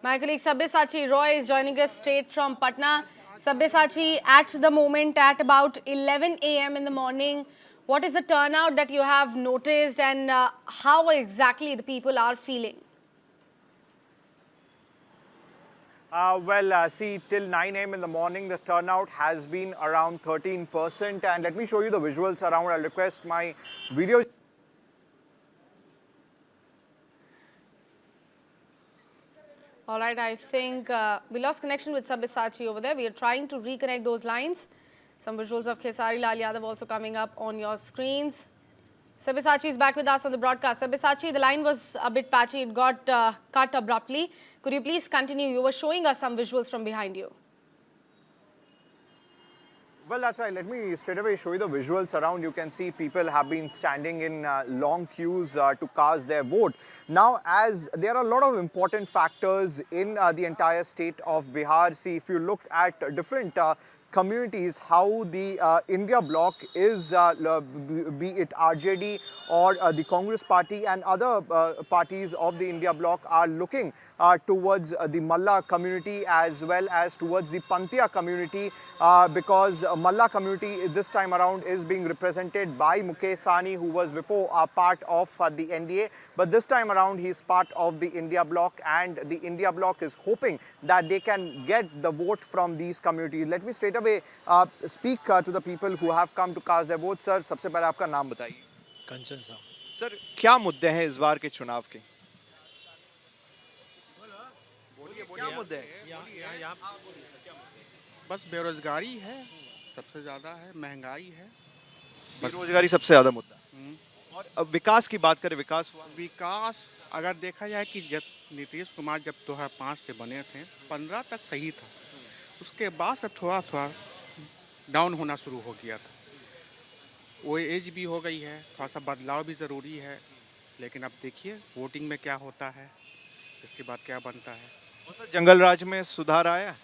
My colleague Sabyasachi Roy is joining us straight from Patna. Sabyasachi, at the moment, at about 11 a.m. in the morning, what is the turnout that you have noticed, and how exactly the people are feeling? See, till 9 a.m. in the morning, the turnout has been around 13%. And let me show you the visuals around. I'll request my video. All right, I think we lost connection with Sabyasachi over there. We are trying to reconnect those lines. Some visuals of Khesari Lal Yadav also coming up on your screens. Sabyasachi is back with us on the broadcast. Sabyasachi, the line was a bit patchy. It got cut abruptly. Could you please continue? You were showing us some visuals from behind you. Well, that's right. Let me straight away show you the visuals around. You can see people have been standing in long queues to cast their vote. Now, as there are a lot of important factors in the entire state of Bihar. See, if you look at different communities, how the India bloc is, be it RJD or the Congress party and other parties of the India bloc are looking towards the Malla community as well as towards the Panthia community because Malla community this time around is being represented by Mukesh Sahni, who was before a part of the NDA, but this time around he is part of the India bloc, and the India bloc is hoping that they can get the vote from these communities. Let me straight away speak to the people who have come to cast their vote. Sir, सबसे पहले आपका नाम बताइए. कंचन साहब. Sir, क्या मुद्दे हैं इस बार के चुनाव के? क्या मुद्दे हैं? बस बेरोजगारी है, सबसे ज़्यादा है, महंगाई है. बेरोजगारी सबसे ज़्यादा मुद्दा. और अब विकास की बात करें, विकास हुआ? विकास अगर देखा जाए कि जब नीतीश कुमार जब 2005 से बने थे 15 तक सही था, उसके बाद से थोड़ा थोड़ा डाउन होना शुरू हो गया था. वो एज भी हो गई है, थोड़ा सा बदलाव भी ज़रूरी है, लेकिन अब देखिए वोटिंग में क्या होता है, इसके बाद क्या बनता है. जंगल राज में सुधार आया?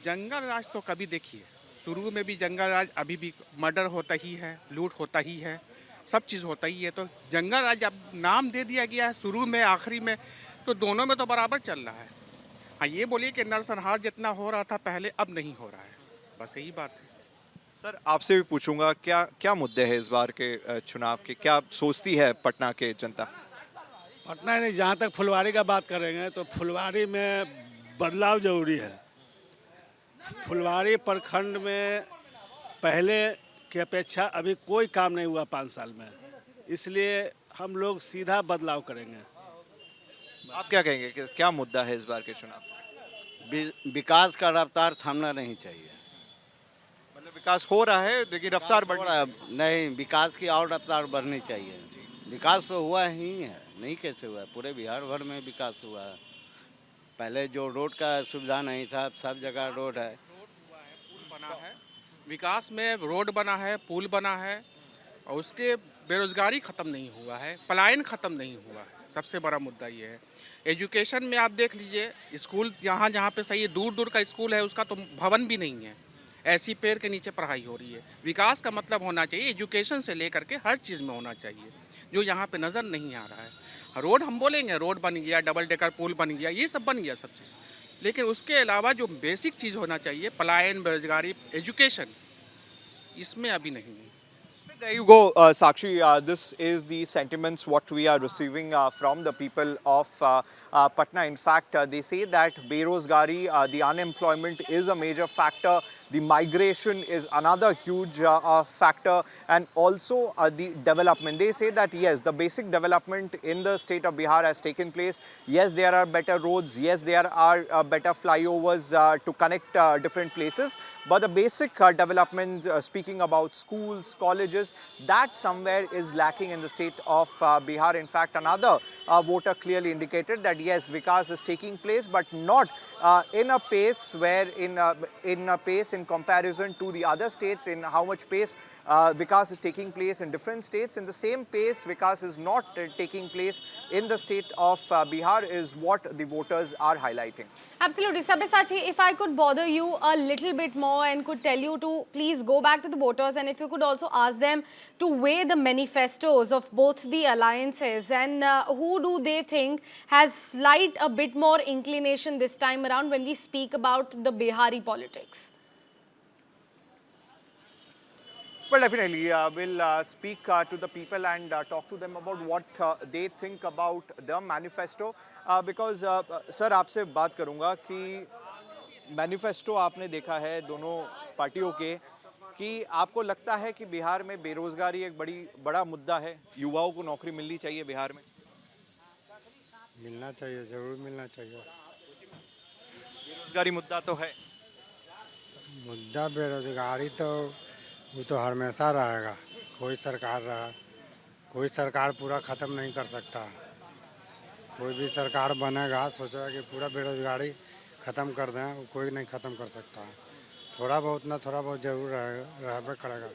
जंगल राज तो कभी देखिए, शुरू में भी जंगल राज, अभी भी मर्डर होता ही है, लूट होता ही है, सब चीज़ होता ही है. तो जंगल राज अब नाम दे दिया गया है, शुरू में आखिरी में, तो दोनों में तो बराबर चल रहा है. हाँ, ये बोलिए कि नरसंहार जितना हो रहा था पहले, अब नहीं हो रहा है, बस यही बात है. सर, आपसे भी पूछूंगा, क्या क्या मुद्दे हैं इस बार के चुनाव के? क्या सोचती है पटना के जनता? पटना नहीं, जहाँ तक फुलवारी का बात करेंगे तो फुलवारी में बदलाव जरूरी है. फुलवारी प्रखंड में पहले की अपेक्षा अभी कोई काम नहीं हुआ 5 साल में, इसलिए हम लोग सीधा बदलाव करेंगे. आप क्या कहेंगे कि क्या मुद्दा है इस बार के चुनाव? विकास का रफ्तार थमना नहीं चाहिए. मतलब विकास हो रहा है लेकिन रफ्तार बढ़ रहा है. नहीं, विकास की और रफ्तार बढ़नी चाहिए. विकास तो हुआ ही है, नहीं कैसे हुआ है, पूरे बिहार भर में विकास हुआ है. पहले जो रोड का सुविधा नहीं था, सब जगह रोड है. पुल बना है, विकास में रोड बना है, पुल बना है, और उसके बेरोजगारी ख़त्म नहीं हुआ है, पलायन ख़त्म नहीं हुआ है. सबसे बड़ा मुद्दा ये है. एजुकेशन में आप देख लीजिए, स्कूल जहाँ जहाँ पे सही है, दूर दूर का स्कूल है, उसका तो भवन भी नहीं है, ऐसी पेड़ के नीचे पढ़ाई हो रही है. विकास का मतलब होना चाहिए एजुकेशन से लेकर के हर चीज़ में होना चाहिए, जो यहाँ पे नज़र नहीं आ रहा है. रोड हम बोलेंगे, रोड बन गया, डबल डेकर पुल बन गया, ये सब बन गया सब चीज़, लेकिन उसके अलावा जो बेसिक चीज़ होना चाहिए, पलायन, बेरोजगारी, एजुकेशन, इसमें अभी नहीं है. There you go, Sakshi. This is the sentiments what we are receiving from the people of Patna. In fact, they say that berozgari, the unemployment is a major factor. The migration is another huge factor, and also the development. They say that yes, the basic development in the state of Bihar has taken place. Yes, there are better roads. Yes, there are better flyovers to connect different places. But the basic development, speaking about schools, colleges, that somewhere is lacking in the state of Bihar. In fact, another voter clearly indicated that yes, Vikas is taking place, but not in a pace where in a pace in comparison to the other states, in how much pace Vikas is taking place in different states. In the same pace, Vikas is not taking place in the state of Bihar is what the voters are highlighting. Absolutely. Sabyasachi, if I could bother you a little bit more and could tell you to please go back to the voters, and if you could also ask them to weigh the manifestos of both the alliances, and who do they think has slight a bit more inclination this time around when we speak about the Bihari politics? Well, definitely, we'll speak to the people and talk to them about what they think about the manifesto. Because, sir, आपसे बात करूँगा कि manifesto आपने देखा है दोनों पार्टियों के कि आपको लगता है कि बिहार में बेरोजगारी एक बड़ा मुद्दा है, युवाओं को नौकरी मिलनी चाहिए बिहार में? मिलना चाहिए, ज़रूर मिलना चाहिए। बेरोजगारी मुद्दा तो है। मुद्दा बेरोजगारी तो वो तो हमेशा रहेगा, कोई सरकार पूरा ख़त्म नहीं कर सकता। कोई भी सरकार बनेगा सोचेगा कि पूरा बेरोजगारी ख़त्म कर दें, कोई नहीं ख़त्म कर सकता। थोड़ा बहुत जरूर रहबे करेगा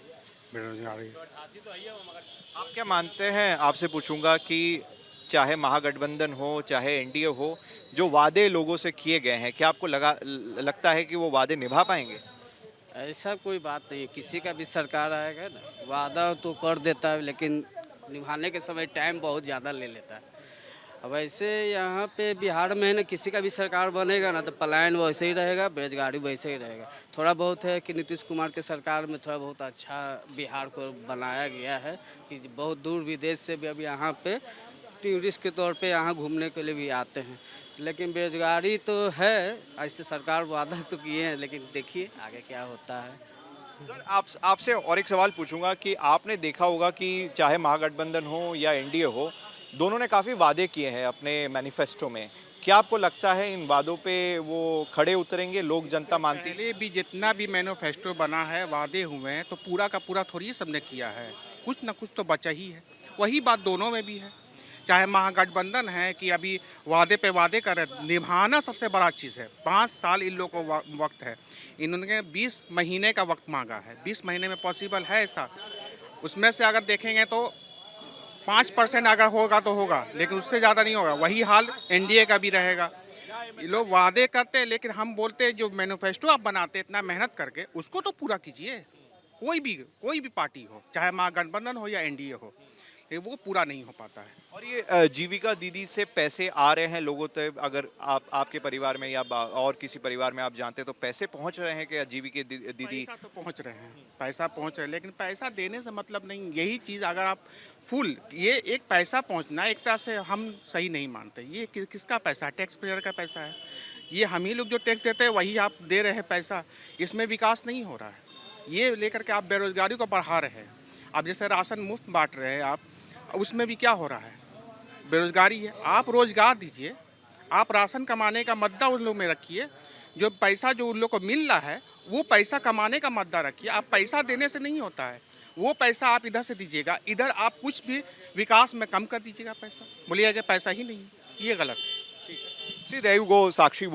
बेरोजगारी। आप क्या मानते हैं, आपसे पूछूंगा कि चाहे महागठबंधन हो चाहे एनडीए हो, जो वादे लोगों से किए गए हैं, क्या आपको लगता है कि वो वादे निभा पाएंगे? ऐसा कोई बात नहीं है, किसी का भी सरकार आएगा ना वादा तो कर देता है, लेकिन निभाने के समय टाइम बहुत ज़्यादा ले लेता है। अब ऐसे यहाँ पे बिहार में है ना, किसी का भी सरकार बनेगा ना तो पलायन वैसे ही रहेगा, बेरोजगारी वैसे ही रहेगा। थोड़ा बहुत है कि नीतीश कुमार के सरकार में थोड़ा बहुत अच्छा बिहार को बनाया गया है कि बहुत दूर विदेश से भी अब यहाँ पे टूरिस्ट के तौर पे यहाँ घूमने के लिए भी आते हैं। लेकिन बेरोजगारी तो है, ऐसे सरकार वादा तो किए हैं, लेकिन देखिए आगे क्या होता है। सर, आपसे और एक सवाल पूछूंगा कि आपने देखा होगा कि चाहे महागठबंधन हो या एनडीए हो, दोनों ने काफ़ी वादे किए हैं अपने मैनिफेस्टो में। क्या आपको लगता है इन वादों पे वो खड़े उतरेंगे, लोग जनता मानती है? पहले भी जितना भी मैनिफेस्टो बना है, वादे हुए हैं, तो पूरा का पूरा थोड़ी सबने किया है, कुछ ना कुछ तो बचा ही है। वही बात दोनों में भी है। चाहे महागठबंधन है कि अभी वादे पे वादे कर रहे, निभाना सबसे बड़ा चीज़ है। 5 साल इन लोगों को वक्त है, इन्होंने 20 महीने का वक्त मांगा है। 20 महीने में पॉसिबल है ऐसा? उसमें से अगर देखेंगे तो 5% अगर होगा तो होगा, लेकिन उससे ज़्यादा नहीं होगा। वही हाल एनडीए का भी रहेगा। ये लोग वादे करते हैं, लेकिन हम बोलते हैं जो मैनिफेस्टो आप बनाते इतना मेहनत करके, उसको तो पूरा कीजिए। कोई भी पार्टी हो, चाहे महागठबंधन हो या एनडीए हो, वो पूरा नहीं हो पाता है। और ये जीविका दीदी से पैसे आ रहे हैं लोगों तक, अगर आपके परिवार में या और किसी परिवार में आप जानते हैं तो पैसे पहुंच रहे हैं क्या जीविका दीदी? पैसा तो पहुंच रहे हैं, पैसा पहुंच रहे हैं, लेकिन पैसा देने से मतलब नहीं। यही चीज़ अगर आप फुल, ये एक पैसा पहुंचना एक तरह से हम सही नहीं मानते। ये किसका पैसा है? टैक्स पेयर का पैसा है। ये हम ही लोग जो टैक्स देते हैं वही आप दे रहे हैं पैसा, इसमें विकास नहीं हो रहा है। ये लेकर के आप बेरोजगारी को बढ़ा रहे हैं। अब जैसे राशन मुफ्त बांट रहे हैं आप, उसमें भी क्या हो रहा है? बेरोजगारी है। आप रोजगार दीजिए, आप राशन कमाने का मुद्दा उन लोग में रखिए। जो पैसा जो उन लोग को मिल रहा है वो पैसा कमाने का मुद्दा रखिए। आप पैसा देने से नहीं होता है, वो पैसा आप इधर से दीजिएगा, इधर आप कुछ भी विकास में कम कर दीजिएगा पैसा, बोलिएगा कि पैसा ही नहीं, ये गलत है। See, there you go, Sakshi.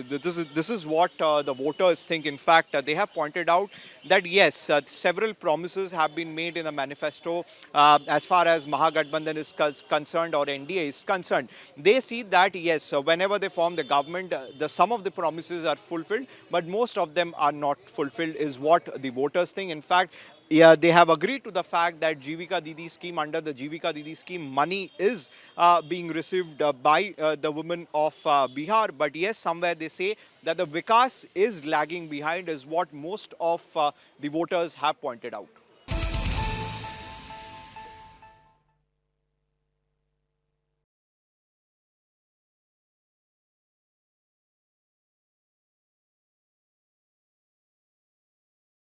This is what the voters think. In fact, they have pointed out that yes, several promises have been made in the manifesto as far as Mahagठबंधन is concerned or NDA is concerned. They see that yes, whenever they form the government, some of the promises are fulfilled, but most of them are not fulfilled, is what the voters think. In fact, yeah, they have agreed to the fact that Jivika Didi scheme, under the Jivika Didi scheme, money is being received by the women of Bihar. But yes, somewhere they say that the Vikas is lagging behind, is what most of the voters have pointed out.